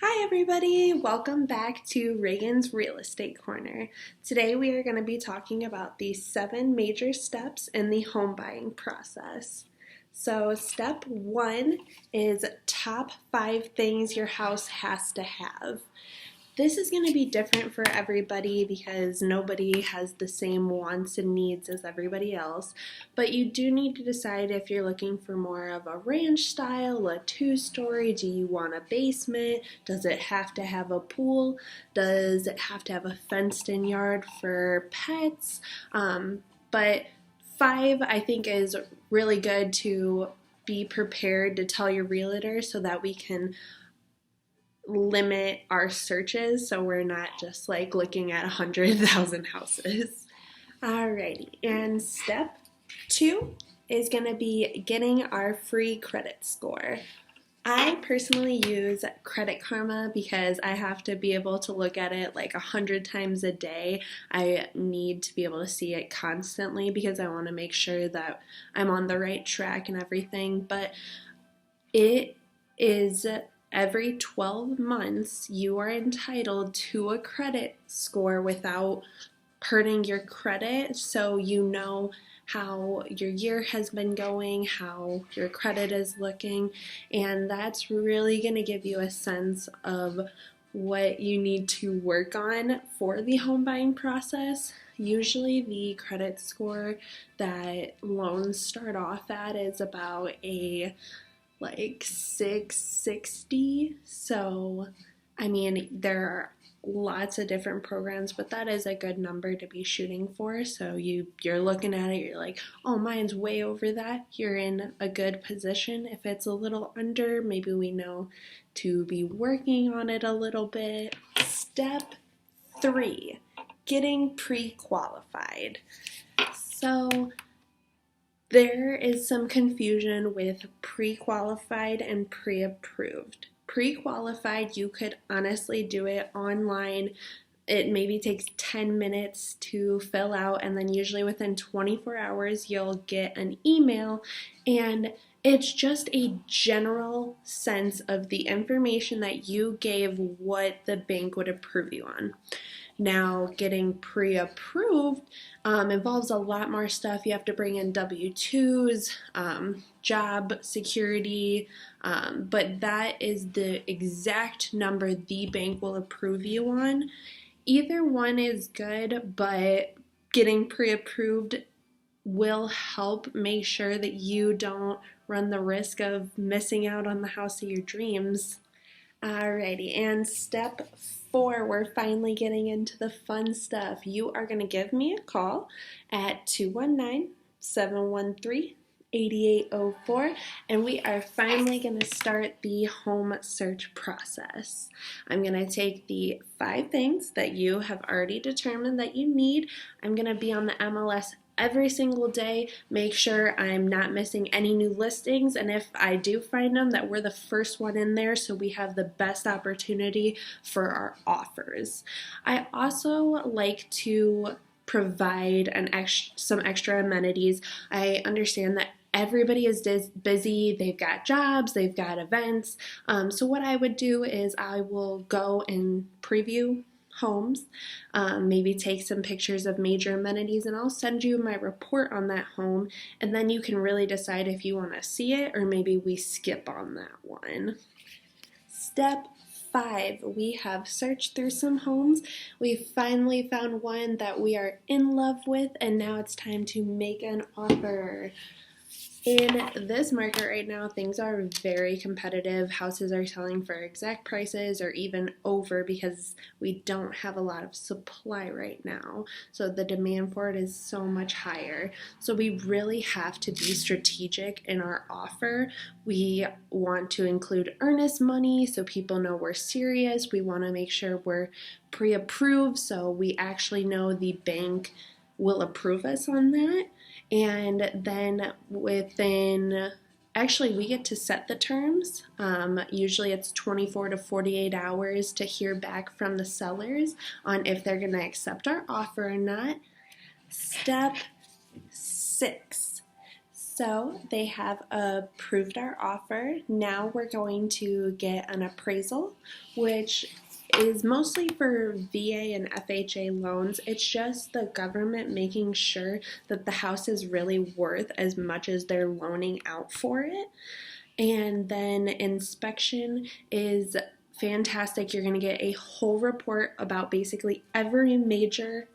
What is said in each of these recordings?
Hi everybody, welcome back to Reagan's Real Estate Corner. Today we are going to be talking about the 7 major steps in the home buying process. So step 1 is top 5 things your house has to have. This is going to be different for everybody because nobody has the same wants and needs as everybody else, but you do need to decide if you're looking for more of a ranch style, a 2-story, do you want a basement, does it have to have a pool, does it have to have a fenced-in yard for pets, but 5 I think is really good to be prepared to tell your realtor so that we can limit our searches so we're not just like looking at 100,000 houses. Alrighty, and step 2 is going to be getting our free credit score. I personally use Credit Karma because I have to be able to look at it like 100 times a day. I need to be able to see it constantly because I want to make sure that I'm on the right track and everything, but it is every 12 months, you are entitled to a credit score without hurting your credit, so you know how your year has been going, how your credit is looking, and that's really going to give you a sense of what you need to work on for the home buying process. Usually the credit score that loans start off at is about a 660. So, I mean, there are lots of different programs, but that is a good number to be shooting for. So you're looking at it, you're like, oh, mine's way over that. You're in a good position. If it's a little under, maybe we know to be working on it a little bit. Step 3, getting pre-qualified. So there is some confusion with pre-qualified and pre-approved. Pre-qualified, you could honestly do it online. It maybe takes 10 minutes to fill out, and then usually within 24 hours you'll get an email, and it's just a general sense of the information that you gave what the bank would approve you on. Now, getting pre-approved involves a lot more stuff. You have to bring in W-2s, job security, but that is the exact number the bank will approve you on. Either one is good, but getting pre-approved will help make sure that you don't run the risk of missing out on the house of your dreams. Alrighty, and step 4, we're finally getting into the fun stuff. You are going to give me a call at 219-713-8804, and we are finally going to start the home search process. I'm going to take the 5 things that you have already determined that you need. I'm going to be on the MLS every single day, make sure I'm not missing any new listings, and if I do find them, that we're the first one in there so we have the best opportunity for our offers. I also like to provide some extra amenities. I understand that everybody is busy, they've got jobs, they've got events, so what I would do is I will go and preview homes, maybe take some pictures of major amenities, and I'll send you my report on that home, and then you can really decide if you want to see it or maybe we skip on that one. Step 5, we have searched through some homes. We finally found one that we are in love with, and now it's time to make an offer. In this market right now, things are very competitive. Houses are selling for exact prices or even over because we don't have a lot of supply right now. So the demand for it is so much higher. So we really have to be strategic in our offer. We want to include earnest money so people know we're serious. We want to make sure we're pre-approved so we actually know the bank will approve us on that. And then we get to set the terms. Usually it's 24 to 48 hours to hear back from the sellers on if they're going to accept our offer or not. Step 6. So they have approved our offer. Now we're going to get an appraisal, which is mostly for VA and FHA loans. It's just the government making sure that the house is really worth as much as they're loaning out for it. And then inspection is fantastic. You're going to get a whole report about basically every major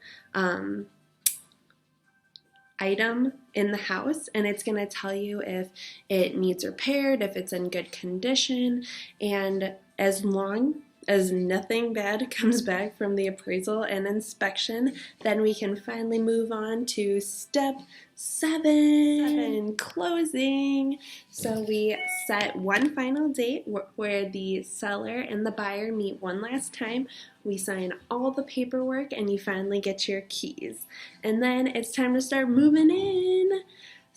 item in the house, and it's going to tell you if it needs repaired, if it's in good condition, and as long as nothing bad comes back from the appraisal and inspection, then we can finally move on to step 7, closing. So we set one final date where the seller and the buyer meet one last time. We sign all the paperwork and you finally get your keys. And then it's time to start moving in.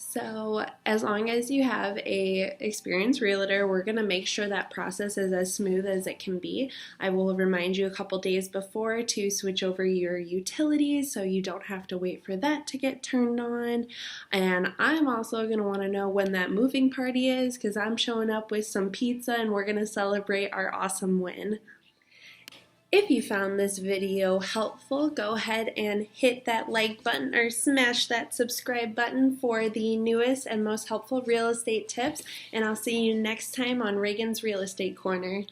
So as long as you have a experienced realtor, we're going to make sure that process is as smooth as it can be. I will remind you a couple days before to switch over your utilities so you don't have to wait for that to get turned on. And I'm also going to want to know when that moving party is, because I'm showing up with some pizza and we're going to celebrate our awesome win. If you found this video helpful, go ahead and hit that like button or smash that subscribe button for the newest and most helpful real estate tips, and I'll see you next time on Reagan's Real Estate Corner.